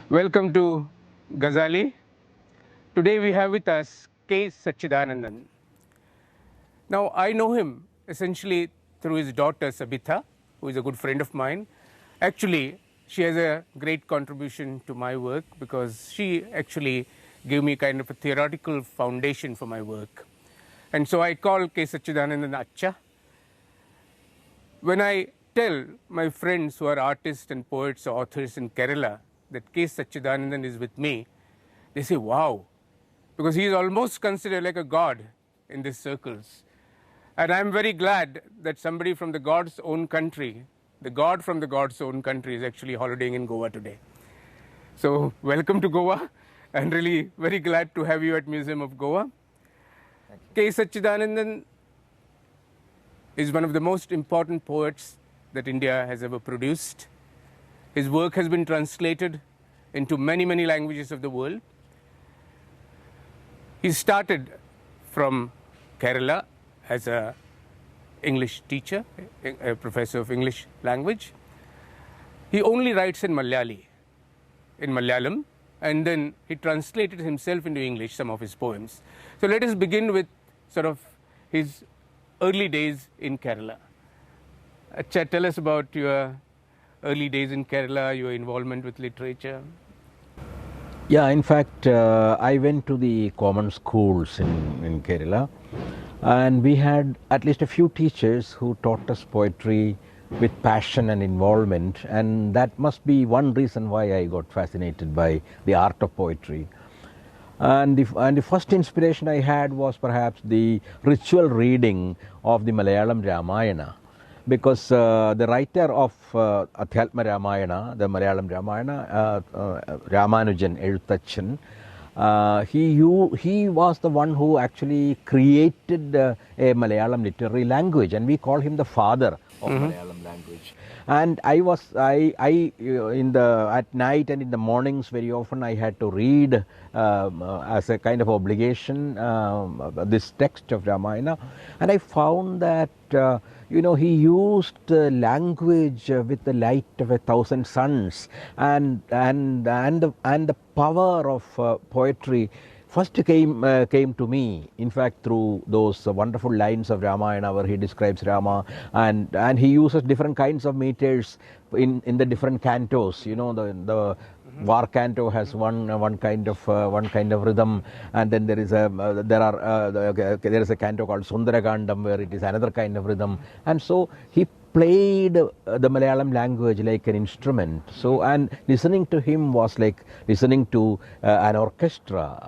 Welcome to Gazali. Today we have with us K Satchidanandan. Now I know him essentially through his daughter Sabitha, who is a good friend of mine. Actually, she has a great contribution to my work because she actually gave me kind of a theoretical foundation for my work. And so I call K Satchidanandan Acha. When I tell my friends who are artists and poets or authors in Kerala that K Satchidanandan is with me, they say, wow, because he is almost considered like a god in these circles. And I'm very glad that somebody from the God's own country, the God from the God's own country, is actually holidaying in Goa today. So welcome to Goa, and really very glad to have you at Museum of Goa. K. Satchidanandan is one of the most important poets that India has ever produced. His work has been translated into many, many languages of the world. He started from Kerala as an English teacher, a professor of English language. He only writes in Malayalam, and then he translated himself into English some of his poems. So let us begin with sort of his early days in Kerala. Acha, tell us about your early days in Kerala, your involvement with literature. Yeah, in fact, I went to the common schools in Kerala, and we had at least a few teachers who taught us poetry with passion and involvement, and that must be one reason why I got fascinated by the art of poetry. And the first inspiration I had was perhaps the ritual reading of the Malayalam Ramayana, because the writer of Adhyatma Ramayana, the Malayalam Ramayana, Ramanujan Eഴുത്തച്ഛൻ, he was the one who actually created a Malayalam literary language, and we call him the father of Malayalam language. And at night and in the mornings, very often I had to read as a kind of obligation this text of Ramayana, and I found that he used language with the light of 1,000 suns, and the power of poetry first came to me, in fact, through those wonderful lines of Ramayana where he describes Rama, and he uses different kinds of meters in the different cantos. The war canto has one kind of rhythm, and then there is a canto called Sundaragandam where it is another kind of rhythm, and so he played the Malayalam language like an instrument. So, and listening to him was like listening to an orchestra,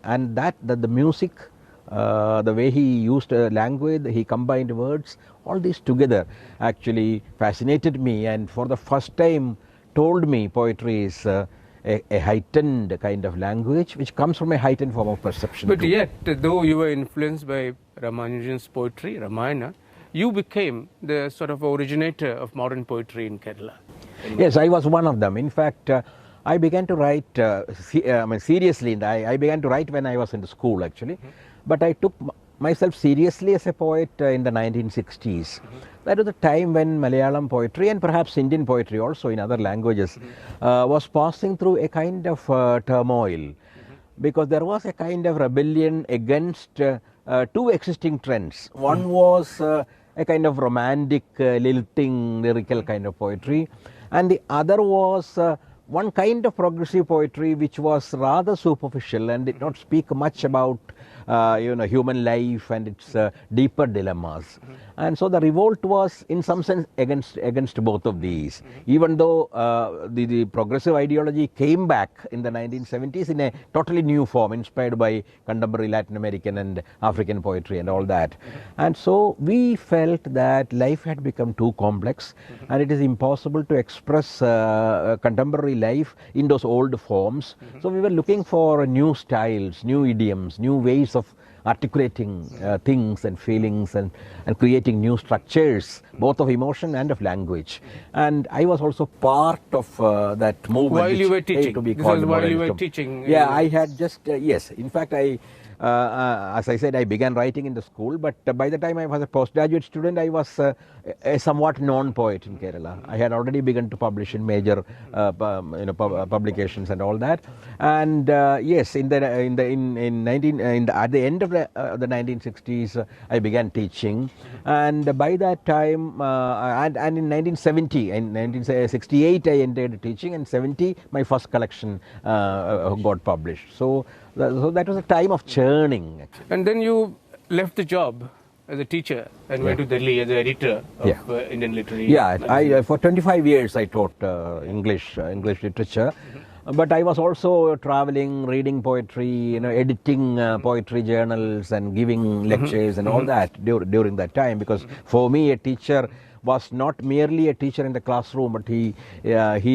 and the music, the way he used language, he combined words, all this together actually fascinated me, and for the first time told me poetry is a heightened kind of language which comes from a heightened form of perception. But yet, though you were influenced by Ramanujan's poetry, Ramayana, you became the sort of originator of modern poetry in Kerala. Yes, I was one of them. In fact, I began to write seriously. I began to write when I was in the school, actually. But I took myself seriously as a poet in the 1960s. That was the time when Malayalam poetry, and perhaps Indian poetry also in other languages, was passing through a kind of turmoil, because there was a kind of rebellion against two existing trends. One was a kind of romantic, lilting, lyrical kind of poetry, and the other was one kind of progressive poetry which was rather superficial and did not speak much about human life and its deeper dilemmas. And so the revolt was in some sense against both of these, even though the progressive ideology came back in the 1970s in a totally new form, inspired by contemporary Latin American and African poetry and all that. And so we felt that life had become too complex, and it is impossible to express contemporary life in those old forms. So we were looking for new styles, new idioms, new ways of articulating things and feelings, and creating new structures, both of emotion and of language. And I was also part of that movement. While you were teaching? While you were teaching? Yeah, I had just, yes. In fact, I as I said, I began writing in the school, but by the time I was a postgraduate student, I was a somewhat known poet in Kerala. I had already begun to publish in major publications and all that. And yes, at the end of the 1960s, I began teaching, and by that time, and in 1968, I entered teaching, and 70 my first collection got published. So that was a time of churning. Actually. And then you left the job as a teacher and went to Delhi as an editor of Indian literary. Yeah, for 25 years I taught English literature. But I was also traveling, reading poetry, editing poetry journals and giving lectures and all that during that time. Because for me, a teacher was not merely a teacher in the classroom, but he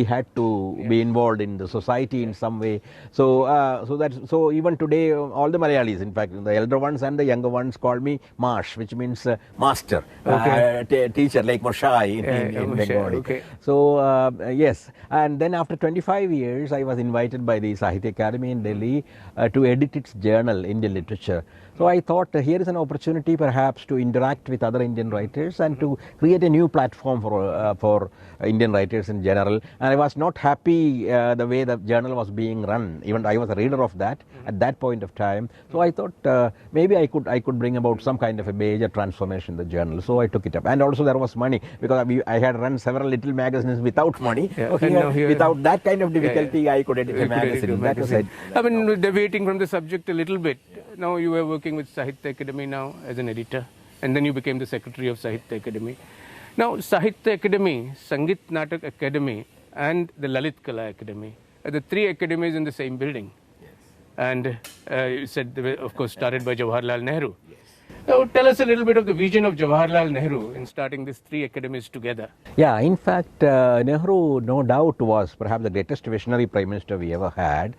had to be involved in the society in some way. So even today, all the Malayalis, in fact, the elder ones and the younger ones, call me Marsh, which means master, teacher, like Moshai in Bengali. Okay. So yes, and then after 25 years, I was invited by the Sahitya Academy in Delhi to edit its journal, Indian Literature. So I thought here is an opportunity perhaps to interact with other Indian writers and to create a new platform for Indian writers in general. And I was not happy the way the journal was being run. Even I was a reader of that at that point of time. So I thought maybe I could bring about some kind of a major transformation in the journal. So I took it up. And also there was money, because I had run several little magazines without money. Without that kind of difficulty, I could edit a magazine. That was it. I mean, deviating from the subject a little bit. Now you were working with Sahitya Academy now as an editor, and then you became the secretary of Sahitya Academy. Now Sahitya Academy, Sangeet Natak Academy, and the Lalit Kala Academy are the three academies in the same building. Yes. And you said they were, of course, started by Jawaharlal Nehru. Yes. Now tell us a little bit of the vision of Jawaharlal Nehru in starting these three academies together. Yeah, in fact, Nehru, no doubt, was perhaps the greatest visionary prime minister we ever had.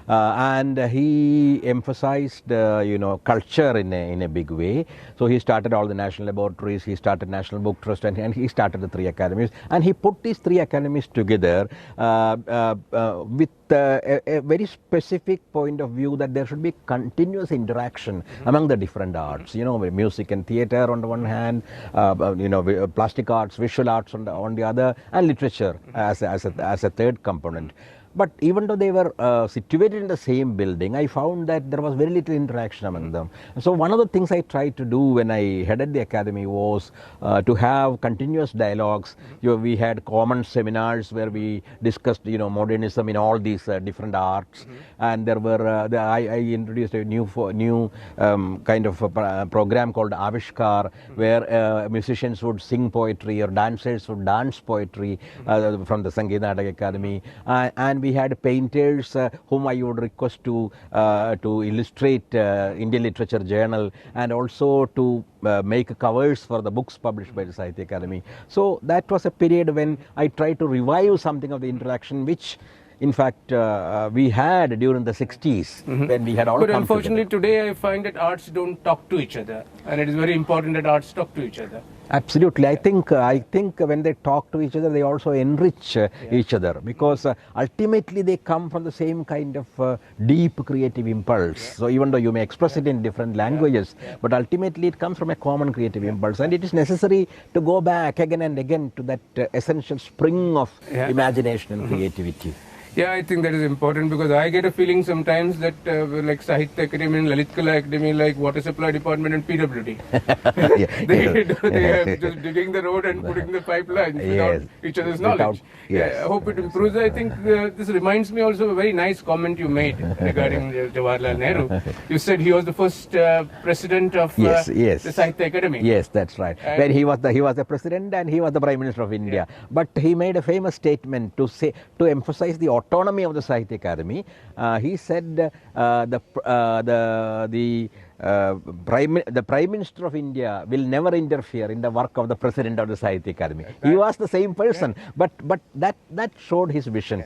And he emphasized, culture in a big way. So he started all the national laboratories, he started National Book Trust, and he started the three academies. And he put these three academies together with a very specific point of view that there should be continuous interaction among the different arts. Music and theatre on the one hand, plastic arts, visual arts on the other, and literature as a third component. But even though they were situated in the same building, I found that there was very little interaction among them. So one of the things I tried to do when I headed the academy was to have continuous dialogues. We had common seminars where we discussed, modernism in all these different arts. And there were I introduced a new kind of a program called Avishkar, where musicians would sing poetry or dancers would dance poetry from the Sangeet Natak Academy, and we had painters whom I would request to illustrate Indian Literature Journal, and also to make covers for the books published by the Sahitya Academy. So that was a period when I tried to revive something of the interaction which, in fact, we had during the 60s when we had all But come unfortunately together. today I find that arts don't talk to each other, and it is very important that arts talk to each other. Absolutely. I think when they talk to each other, they also enrich each other, because ultimately they come from the same kind of deep creative impulse. So even though you may express it in different languages, but ultimately it comes from a common creative impulse, and it is necessary to go back again and again to that essential spring of imagination and creativity. Yeah, I think that is important, because I get a feeling sometimes that like Sahitya Academy and Lalit Kala Academy, like water supply department and PWD. they are just digging the road and putting the pipelines without each other's knowledge. I hope it improves. I think this reminds me also of a very nice comment you made regarding Jawaharlal Nehru. You said he was the first president of the Sahitya Academy. Yes, that's right. When he was the president and he was the Prime Minister of India. But he made a famous statement to emphasize the autonomy of the Sahitya Academy. He said the Prime Minister of India will never interfere in the work of the President of the Sahitya Academy. He was the same person, but that showed his vision.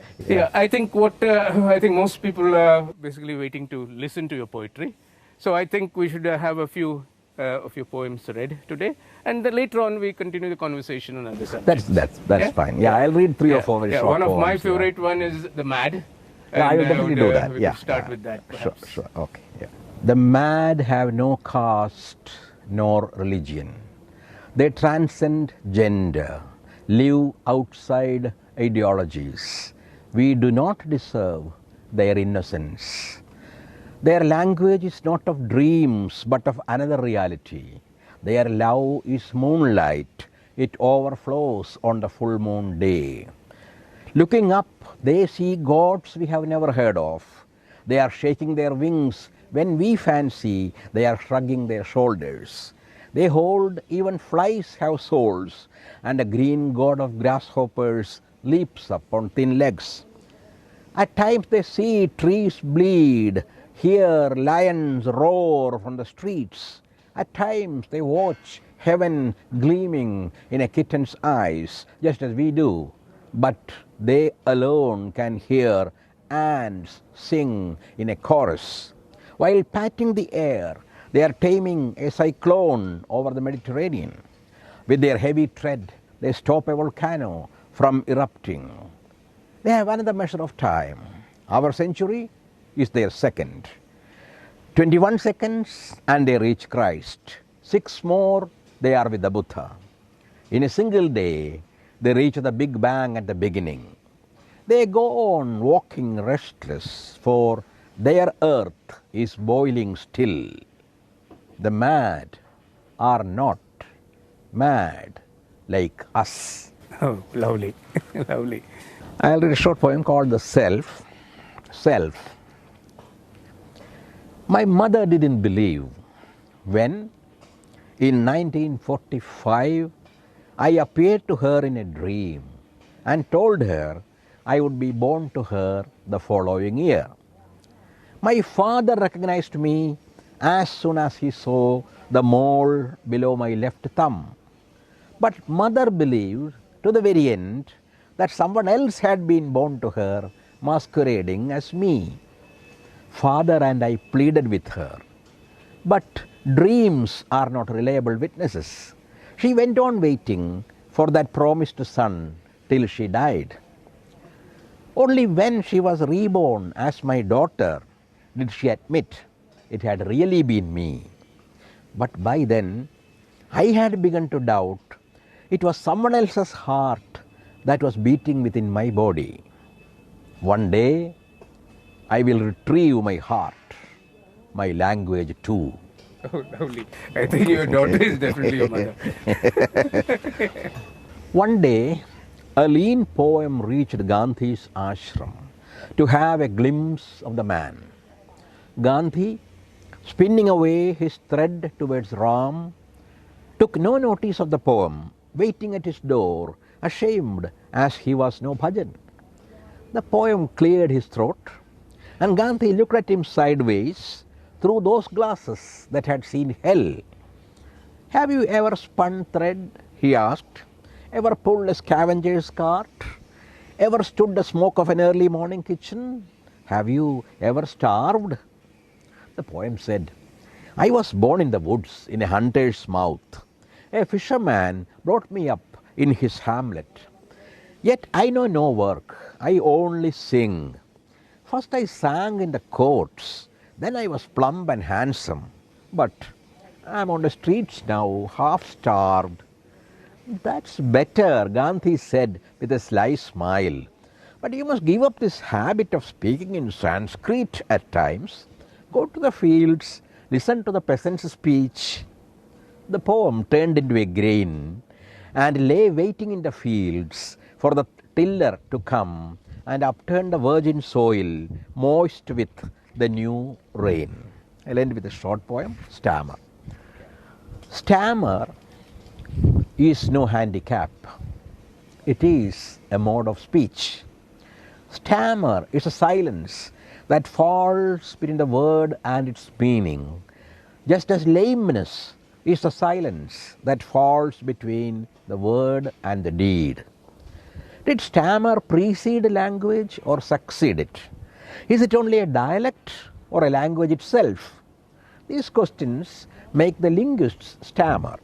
I think I think most people are basically waiting to listen to your poetry. So I think we should have a few of your poems read today, and then later on we continue the conversation on other subjects. That's fine. Yeah, I'll read three or four very short one of poems, my favorite one is The Mad. I will definitely do that. We can start with that. Sure. Okay. Yeah. The mad have no caste nor religion. They transcend gender, live outside ideologies. We do not deserve their innocence. Their language is not of dreams but of another reality. Their love is moonlight. It overflows on the full moon day. Looking up, they see gods we have never heard of. They are shaking their wings when we fancy they are shrugging their shoulders. They hold even flies have souls, and a green god of grasshoppers leaps up on thin legs. At times they see trees bleed, hear lions roar from the streets. At times they watch heaven gleaming in a kitten's eyes, just as we do. But they alone can hear ants sing in a chorus. While patting the air, they are taming a cyclone over the Mediterranean. With their heavy tread, they stop a volcano from erupting. They have another measure of time. Our century is their second. 21 seconds and they reach Christ. 6 more, they are with the Buddha. In a single day, they reach the Big Bang at the beginning. They go on walking restless, for their earth is boiling still. The mad are not mad like us. Oh, lovely, lovely. I'll read a short poem called The Self. Self. My mother didn't believe when, in 1945, I appeared to her in a dream and told her I would be born to her the following year. My father recognized me as soon as he saw the mole below my left thumb. But mother believed to the very end that someone else had been born to her masquerading as me. Father and I pleaded with her. But dreams are not reliable witnesses. She went on waiting for that promised son till she died. Only when she was reborn as my daughter did she admit it had really been me. But by then, I had begun to doubt it was someone else's heart that was beating within my body. One day, I will retrieve my heart, my language too. Oh, lovely. I think your daughter is definitely your mother. One day, a lean poem reached Gandhi's ashram to have a glimpse of the man. Gandhi, spinning away his thread towards Ram, took no notice of the poem, waiting at his door, ashamed as he was no bhajan. The poem cleared his throat, and Gandhi looked at him sideways through those glasses that had seen hell. Have you ever spun thread? He asked. Ever pulled a scavenger's cart? Ever stood the smoke of an early morning kitchen? Have you ever starved? The poem said, I was born in the woods in a hunter's mouth. A fisherman brought me up in his hamlet. Yet I know no work, I only sing. First I sang in the courts, then I was plump and handsome. But I'm on the streets now, half starved. That's better, Gandhi said with a sly smile. But you must give up this habit of speaking in Sanskrit at times. Go to the fields, listen to the peasants' speech. The poem turned into a grain and lay waiting in the fields for the tiller to come and upturn the virgin soil moist with the new rain. I'll end with a short poem, Stammer. Stammer is no handicap. It is a mode of speech. Stammer is a silence that falls between the word and its meaning, just as lameness is a silence that falls between the word and the deed. Did stammer precede language or succeed it? Is it only a dialect or a language itself? These questions make the linguists stammer.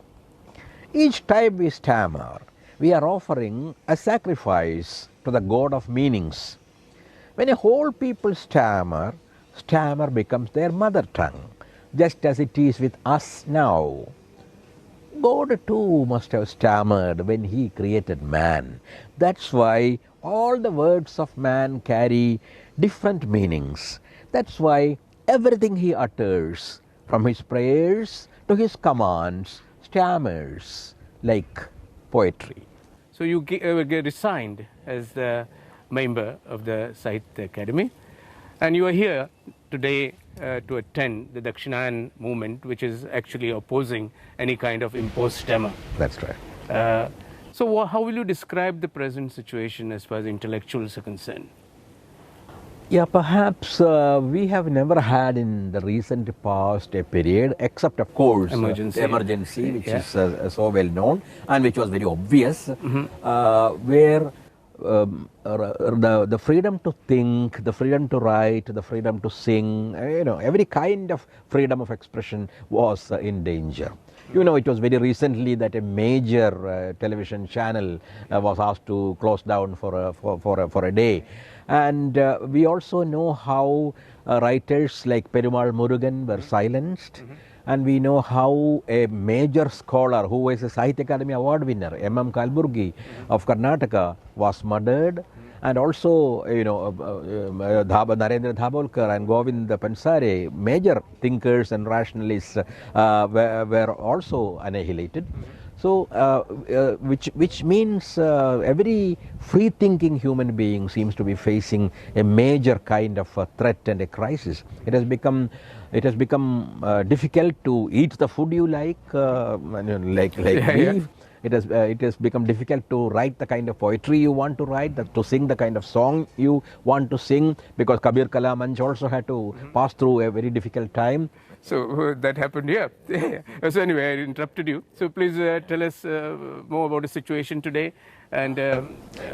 Each time we stammer, we are offering a sacrifice to the god of meanings. When a whole people stammer, stammer becomes their mother tongue. just as it is with us now. God too must have stammered when he created man. That's why all the words of man carry different meanings. That's why everything he utters, from his prayers to his commands, stammers like poetry. So you get resigned as the member of the Sahitya Academy, and you are here today to attend the Dakshinan movement, which is actually opposing any kind of imposed stammer. That's right. So how will you describe the present situation as far as intellectuals are concerned? Yeah, perhaps we have never had in the recent past a period, except of course emergency, which is so well known and which was very obvious, where the freedom to think, the freedom to write, the freedom to sing, every kind of freedom of expression was in danger. It was very recently that a major television channel was asked to close down for a day. And we also know how writers like Perumal Murugan were silenced. And we know how a major scholar who is a Sahitya Academy Award winner, M.M. Kalburgi of Karnataka, was murdered. And also, Narendra Dhabolkar and Govind Pansare, major thinkers and rationalists, were also annihilated. So, which means every free-thinking human being seems to be facing a major kind of a threat and a crisis. It has become difficult to eat the food you like beef. It has become difficult to write the kind of poetry you want to write, to sing the kind of song you want to sing, because Kabir Kala Manch also had to pass through a very difficult time. So that happened here. So anyway, I interrupted you. So please tell us more about the situation today. And there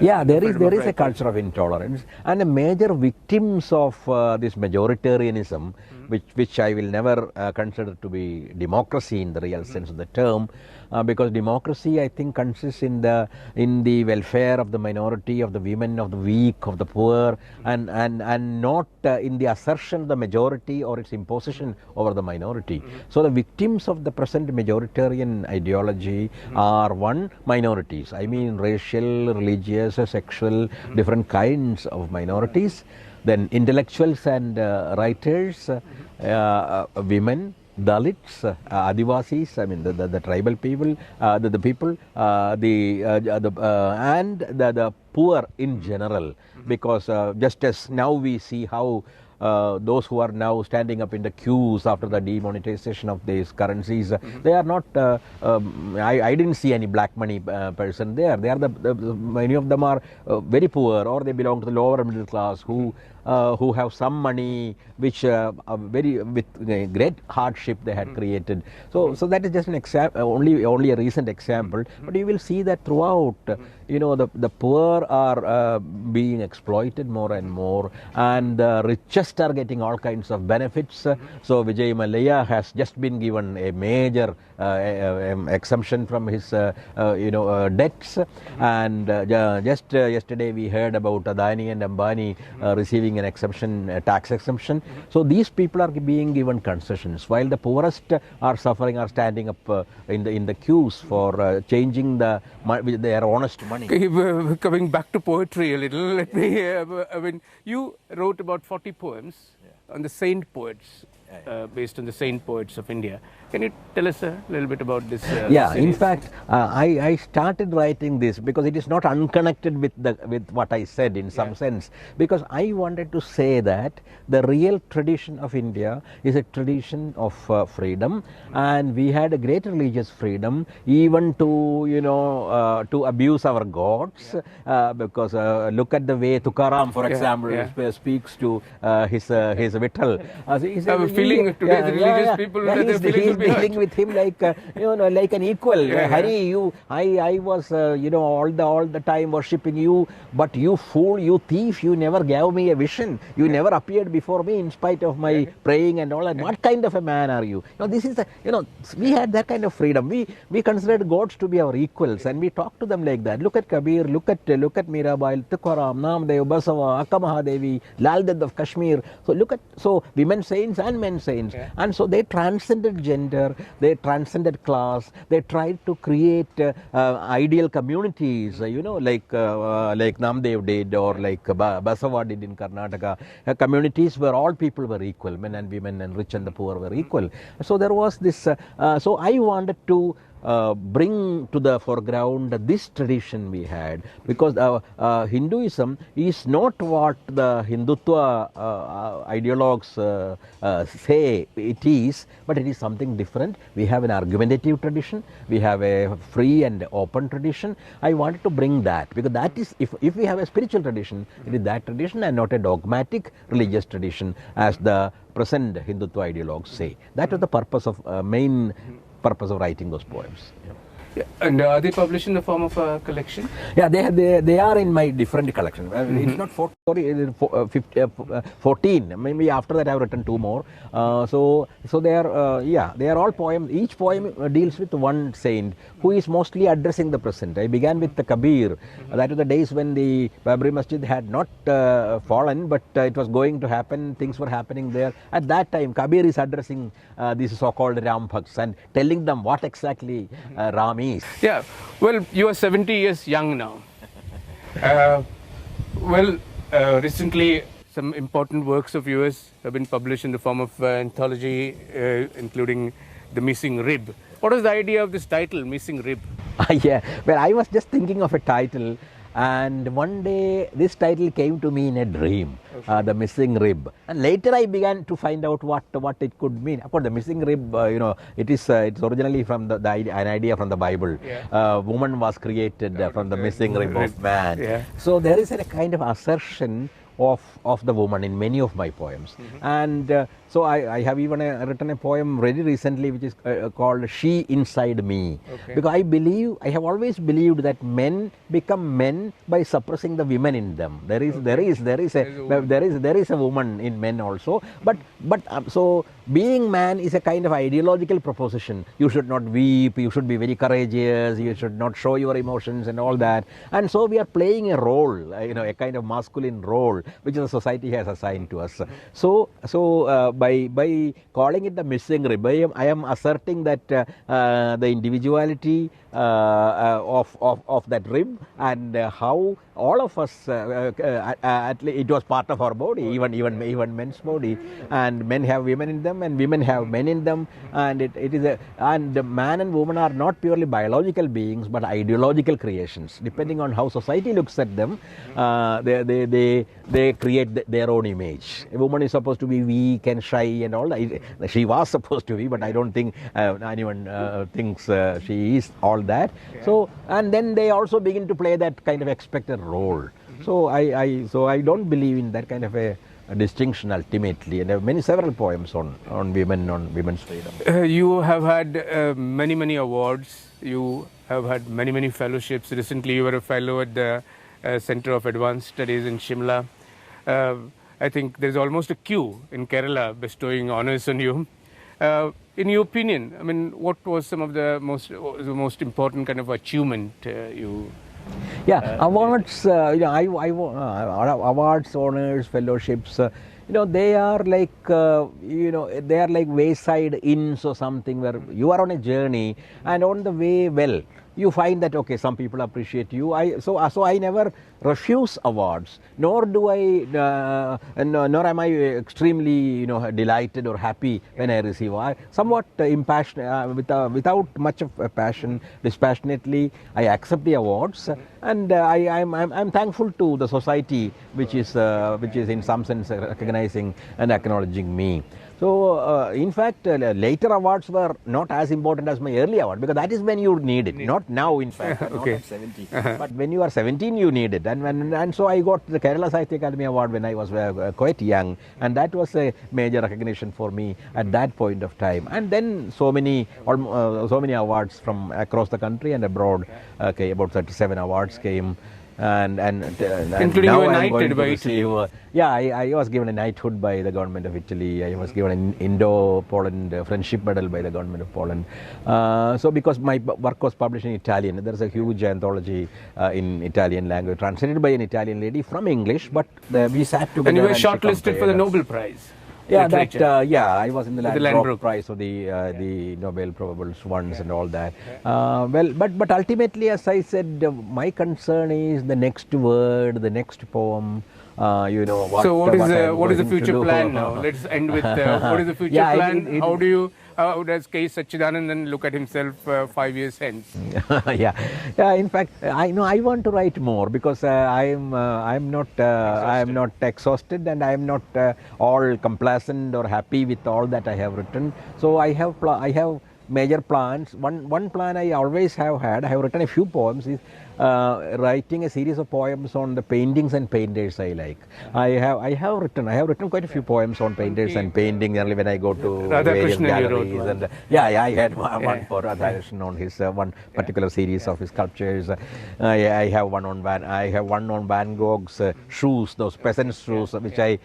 is a culture of intolerance, and the major victims of this majoritarianism, which I will never consider to be democracy in the real sense of the term, because democracy, I think, consists in the welfare of the minority, of the women, of the weak, of the poor, and not in the assertion of the majority or its imposition over the minority. So the victims of the present majoritarian ideology are minorities. I mean racial, religious, sexual, different kinds of minorities. Then intellectuals and writers, women, Dalits, Adivasis, I mean the tribal people, and the poor in general, because just as now we see how those who are now standing up in the queues after the demonetization of these currencies, they are not, I didn't see any black money person there. They are many of them are very poor, or they belong to the lower middle class who have some money which with great hardship they had created. So that is just an example, only a recent example. But you will see that throughout, the poor are being exploited more and more, and the richest are getting all kinds of benefits. So Vijay Mallya has just been given a major exemption from his debts, and just yesterday we heard about Adani and Ambani receiving an exemption, a tax exemption. So these people are being given concessions, while the poorest are suffering, are standing up in the queues for changing their honest money. Coming back to poetry a little, let me. I mean, you wrote about 40 poems on the saint poets, based on the saint poets of India. Can you tell us a little bit about this? In fact, I started writing this because it is not unconnected with what I said in some sense, because I wanted to say that the real tradition of India is a tradition of freedom, and we had a great religious freedom, even to abuse our gods, because look at the way Tukaram, for example, speaks to his Vittal. I have a feeling today the religious people dealing with him like like an equal. Hari, I was all the time worshipping you, but you fool, you thief, you never gave me a vision, you never appeared before me in spite of my praying and all that. What kind of a man are you? This is we had that kind of freedom. We considered gods to be our equals, and we talked to them like that. Look at Kabir, look at Mirabai, Tukaram, Namdev, Basava, Akka Mahadevi, Lal Ded of Kashmir. So women saints and men Italian saints. And so they transcended gender, they transcended class, they tried to create ideal communities, like Namdev did, or like Basava did in Karnataka, communities where all people were equal, men and women and rich and the poor were equal. So there was this, so I wanted to bring to the foreground this tradition we had, because Hinduism is not what the Hindutva ideologues say it is, but it is something different. We have an argumentative tradition, we have a free and open tradition. I wanted to bring that, because that is, if we have a spiritual tradition, it is that tradition and not a dogmatic religious tradition as the present Hindutva ideologues say. That was the purpose of main purpose of writing those poems. Yeah. And are they published in the form of a collection? Yeah, they are in my different collection. It's not 14. Maybe after that I have written 2 more. So they are all poems. Each poem deals with one saint who is mostly addressing the present. I began with the Kabir. That was the days when the Babri Masjid had not fallen, but it was going to happen. Things were happening there. At that time, Kabir is addressing these so-called Ram Bhaks and telling them what exactly Ram is. Yeah, well, you are 70 years young now. Recently some important works of yours have been published in the form of anthology, including The Missing Rib. What is the idea of this title, Missing Rib? Yeah, well, I was just thinking of a title, and one day this title came to me in a dream, The Missing Rib. And later I began to find out what it could mean. Of course, the missing rib, it's originally from an idea from the Bible. Yeah. Woman was created from the missing rib of man. Yeah. So there is a kind of assertion of the woman in many of my poems. And so I have even written a poem very recently which is called She Inside Me. Because I have always believed that men become men by suppressing the women in them. There is a woman in men also, but so being man is a kind of ideological proposition. You should not weep, you should be very courageous, you should not show your emotions and all that. And so we are playing a role, a kind of masculine role which the society has assigned to us. So by calling it the missing rib, I am asserting that the individuality of that rib, and how all of us, it was part of our body, even men's body, and men have women in them and women have men in them, and and man and woman are not purely biological beings but ideological creations. Depending on how society looks at them, they create their own image. A woman is supposed to be weak and shy and all that. She was supposed to be, but I don't think anyone thinks she is all that. So, and then they also begin to play that kind of expected role. So I don't believe in that kind of a distinction ultimately, and there are several poems on women, on women's freedom. You have had many awards. You have had many fellowships. Recently you were a fellow at the Center of Advanced Studies in Shimla. I think there's almost a queue in Kerala bestowing honors on you. In your opinion, I mean, what was some of the most important kind of achievement you? Yeah, awards. Awards, honors, fellowships. They are like they are like wayside inns or something where you are on a journey, and on the way, well, you find that okay, some people appreciate you. So I never refuse awards, nor am I extremely delighted or happy when I receive. I somewhat impassioned, without much of a passion, dispassionately I accept the awards, and I'm thankful to the society which is in some sense recognizing and acknowledging me. So, in fact, later awards were not as important as my early award, because that is when you need it, not now, in fact, not at 17. But when you are 17, you need it. And so I got the Kerala Sahitya Akademi Award when I was quite young, and that was a major recognition for me at that point of time. And then so many awards from across the country and abroad. Okay, about 37 awards came. And including now you were I'm going knighted to by receive, Italy. I was given a knighthood by the government of Italy. I was given an Indo-Poland friendship medal by the government of Poland. So because my work was published in Italian, there's a huge anthology in Italian language, translated by an Italian lady from English, but we sat together. And you were she shortlisted for the compared us. Nobel Prize. Yeah, literature. I was in the Landgraf Prize for the Nobel Probables ones and all that. But ultimately, as I said, my concern is the next word, the next poem. So what is the future plan now? Let's end with what is the future plan? How does K Satchidanandan look at himself 5 years hence? In fact, I want to write more because I'm not exhausted, and I'm not all complacent or happy with all that I have written. So I have major plans. One plan I always have had. I have written a few poems. Is writing a series of poems on the paintings and painters I like. I have written quite a few poems on painters and painting. Generally, when I go to various galleries, and I had one for Radhakrishnan on his one particular series of his sculptures. I have one on Van Gogh's shoes, those peasant shoes, which I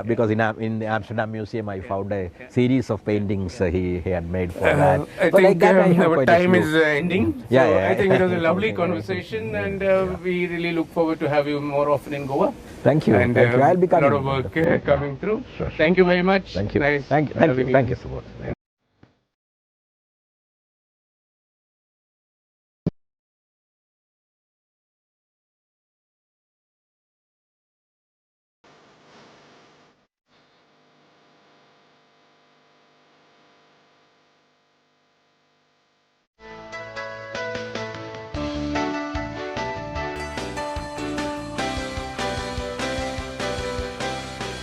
because in the Amsterdam Museum I found a series of paintings he had made for that. I think our time is ending. I think it was a lovely conversation, and we really look forward to have you more often in Goa. Thank you. And I'll be coming. A lot of work coming through. Sure. Thank you very much. Thank you. Nice. Thank you so much.